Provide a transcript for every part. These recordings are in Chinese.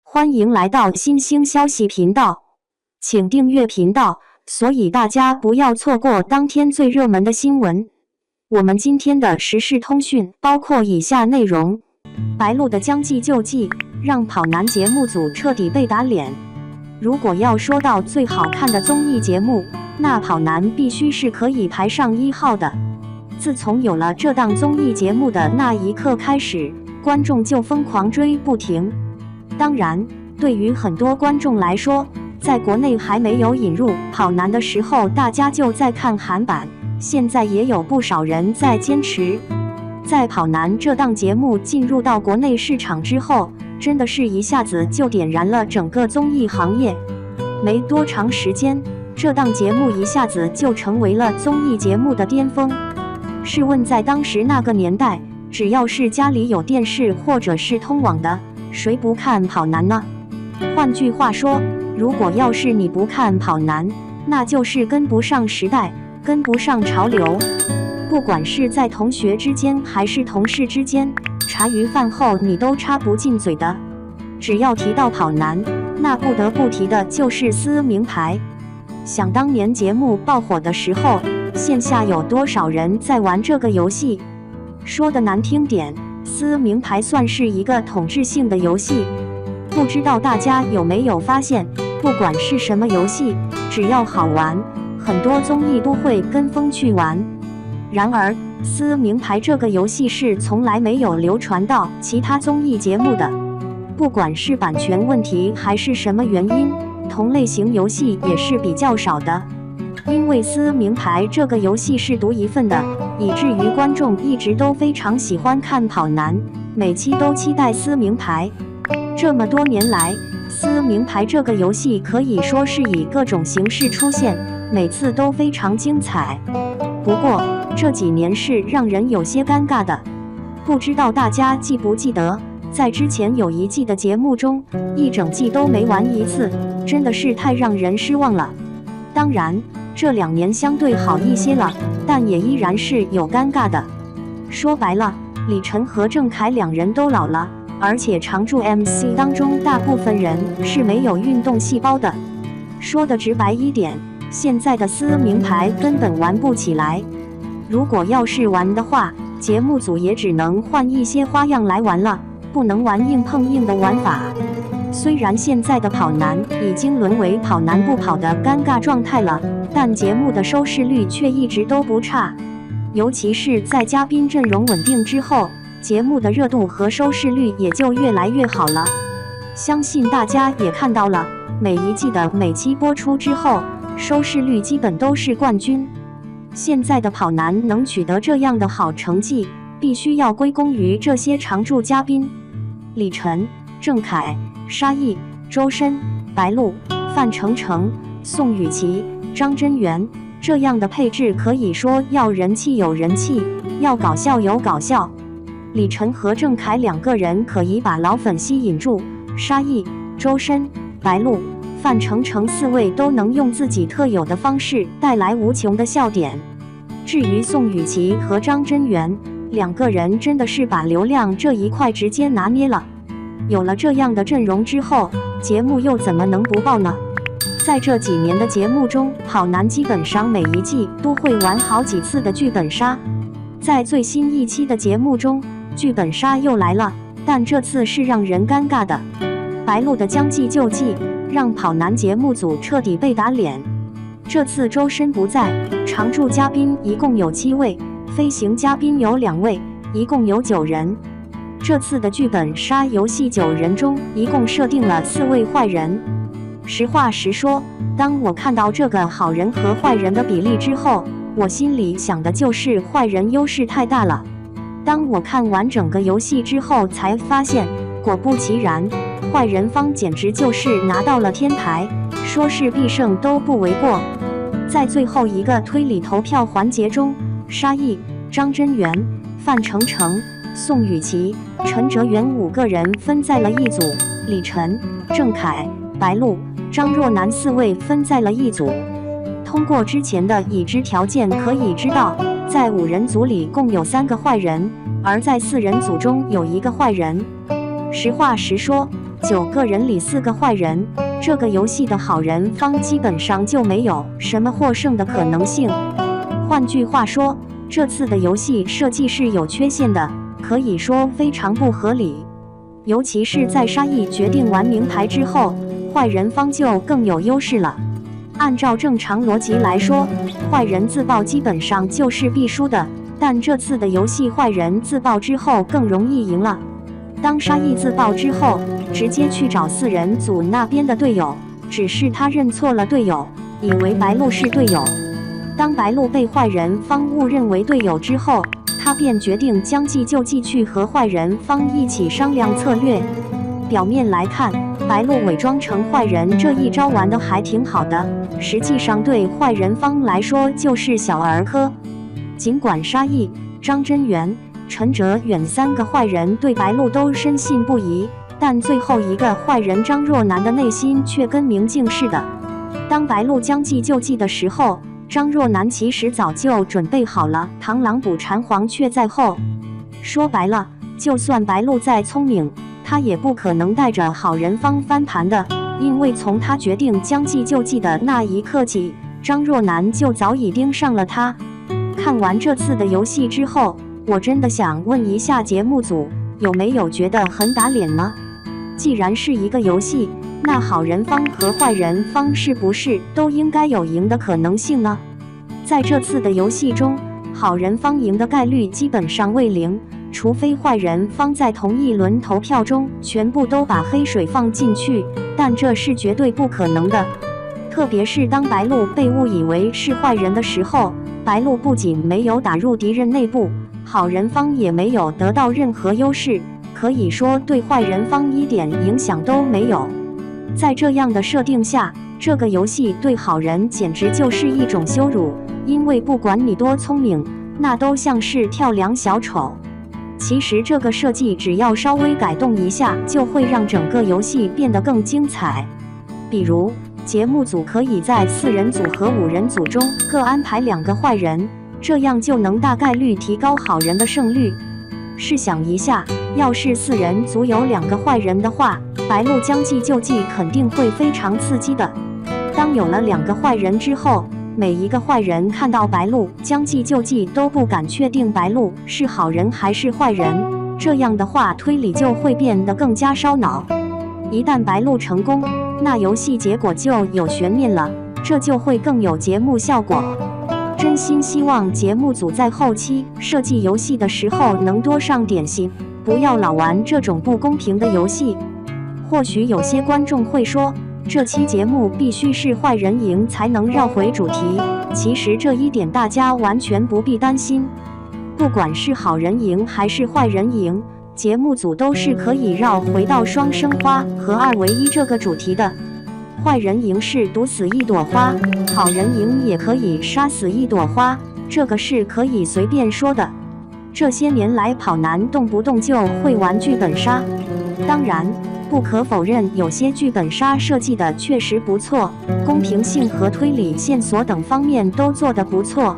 欢迎来到新兴消息频道，请订阅频道，所以大家不要错过当天最热门的新闻。我们今天的时事通讯包括以下内容：白鹿的将计就计，让跑男节目组彻底被打脸。如果要说到最好看的综艺节目，那跑男必须是可以排上1号的。自从有了这档综艺节目的那一刻开始，观众就疯狂追不停。当然，对于很多观众来说，在国内还没有引入跑男的时候，大家就在看韩版。现在也有不少人在坚持。在跑男这档节目进入到国内市场之后，真的是一下子就点燃了整个综艺行业。没多长时间，这档节目一下子就成为了综艺节目的巅峰。试问在当时那个年代，只要是家里有电视或者是通网的，谁不看跑男呢？换句话说，如果要是你不看跑男，那就是跟不上时代，跟不上潮流。不管是在同学之间还是同事之间，茶余饭后你都插不进嘴的。只要提到跑男，那不得不提的就是撕名牌。想当年节目爆火的时候，线下有多少人在玩这个游戏？说的难听点，撕名牌算是一个统治性的游戏。不知道大家有没有发现，不管是什么游戏，只要好玩，很多综艺都会跟风去玩。然而，撕名牌这个游戏是从来没有流传到其他综艺节目的。不管是版权问题还是什么原因，同类型游戏也是比较少的。因为撕名牌这个游戏是独一份的，以至于观众一直都非常喜欢看跑男，每期都期待撕名牌。这么多年来，撕名牌这个游戏可以说是以各种形式出现，每次都非常精彩。不过这几年是让人有些尴尬的，不知道大家记不记得，在之前有一季的节目中，一整季都没玩一次，真的是太让人失望了。当然，这2年相对好一些了，但也依然是有尴尬的。说白了，李晨和郑恺2人都老了，而且常驻 MC 当中大部分人是没有运动细胞的。说的直白一点，现在的撕名牌根本玩不起来。如果要是玩的话，节目组也只能换一些花样来玩了，不能玩硬碰硬的玩法。虽然现在的跑男已经沦为跑男不跑的尴尬状态了，但节目的收视率却一直都不差。尤其是在嘉宾阵容稳定之后，节目的热度和收视率也就越来越好了。相信大家也看到了，每一季的每期播出之后，收视率基本都是冠军。现在的跑男能取得这样的好成绩，必须要归功于这些常驻嘉宾：李晨、郑恺、沙溢、周深、白鹿、范丞丞、宋雨琦、张真源，这样的配置可以说要人气有人气，要搞笑有搞笑。李晨和郑恺2个人可以把老粉吸引住，沙溢、周深、白鹿、范丞丞4位都能用自己特有的方式带来无穷的笑点。至于宋雨琦和张真源2个人，真的是把流量这一块直接拿捏了。有了这样的阵容之后，节目又怎么能不爆呢？在这几年的节目中，跑男基本上每一季都会玩好几次的剧本杀。在最新一期的节目中，剧本杀又来了，但这次是让人尴尬的。白鹿的将计就计，让跑男节目组彻底被打脸。这次周深不在，常驻嘉宾一共有7位，飞行嘉宾有2位，一共有9人。这次的剧本杀游戏9人中，一共设定了4位坏人。实话实说，当我看到这个好人和坏人的比例之后，我心里想的就是坏人优势太大了。当我看完整个游戏之后，才发现，果不其然，坏人方简直就是拿到了天牌，说是必胜都不为过。在最后一个推理投票环节中，沙溢、张真源、范丞丞、宋雨琦、陈哲远5个人分在了一组，李晨、郑恺、白鹿、张若楠4位分在了一组。通过之前的已知条件可以知道，在5人组里共有3个坏人，而在4人组中有1个坏人。实话实说， 9个人里4个坏人，这个游戏的好人方基本上就没有什么获胜的可能性。换句话说，这次的游戏设计是有缺陷的，可以说非常不合理。尤其是在沙溢决定完名牌之后，坏人方就更有优势了。按照正常逻辑来说，坏人自爆基本上就是必输的，但这次的游戏坏人自爆之后更容易赢了。当沙溢自爆之后，直接去找4人组那边的队友，只是他认错了队友，以为白鹿是队友。当白鹿被坏人方误认为队友之后，他便决定将计就计，去和坏人方一起商量策略。表面来看，白鹿伪装成坏人这一招玩得还挺好的，实际上对坏人方来说就是小儿科。尽管沙溢、张真源、陈哲远3个坏人对白鹿都深信不疑，但最后一个坏人张若楠的内心却跟明镜似的。当白鹿将计就计的时候，张若楠其实早就准备好了螳螂捕蝉，黄雀在后。说白了，就算白鹿再聪明，他也不可能带着好人方翻盘的，因为从他决定将计就计的那一刻起，张若楠就早已盯上了他。看完这次的游戏之后，我真的想问一下节目组，有没有觉得很打脸呢？既然是一个游戏，那好人方和坏人方是不是都应该有赢的可能性呢？在这次的游戏中，好人方赢的概率基本上为0，除非坏人方在同一轮投票中全部都把黑水放进去，但这是绝对不可能的。特别是当白鹿被误以为是坏人的时候，白鹿不仅没有打入敌人内部，好人方也没有得到任何优势，可以说对坏人方一点影响都没有。在这样的设定下，这个游戏对好人简直就是一种羞辱，因为不管你多聪明，那都像是跳梁小丑。其实这个设计只要稍微改动一下，就会让整个游戏变得更精彩。比如，节目组可以在4人组和5人组中各安排2个坏人，这样就能大概率提高好人的胜率。试想一下，要是4人组有2个坏人的话，白鹿将计就计肯定会非常刺激的。当有了2个坏人之后，每一个坏人看到白鹿将计就计都不敢确定白鹿是好人还是坏人，这样的话推理就会变得更加烧脑。一旦白鹿成功，那游戏结果就有悬念了，这就会更有节目效果。真心希望节目组在后期设计游戏的时候能多上点心，不要老玩这种不公平的游戏。或许有些观众会说，这期节目必须是坏人赢才能绕回主题，其实这一点大家完全不必担心。不管是好人赢还是坏人赢，节目组都是可以绕回到双生花和2为1这个主题的。坏人赢是毒死一朵花，好人赢也可以杀死一朵花，这个是可以随便说的。这些年来跑男动不动就会玩剧本杀，当然不可否认，有些剧本杀设计的确实不错，公平性和推理线索等方面都做得不错。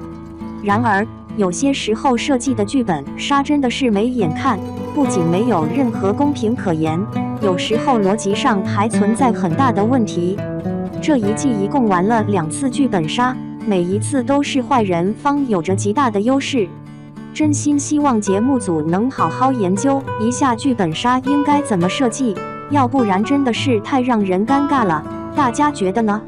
然而，有些时候设计的剧本杀真的是没眼看，不仅没有任何公平可言，有时候逻辑上还存在很大的问题。这一季一共玩了2次剧本杀，每一次都是坏人方有着极大的优势。真心希望节目组能好好研究一下剧本杀应该怎么设计，要不然真的是太让人尴尬了，大家觉得呢？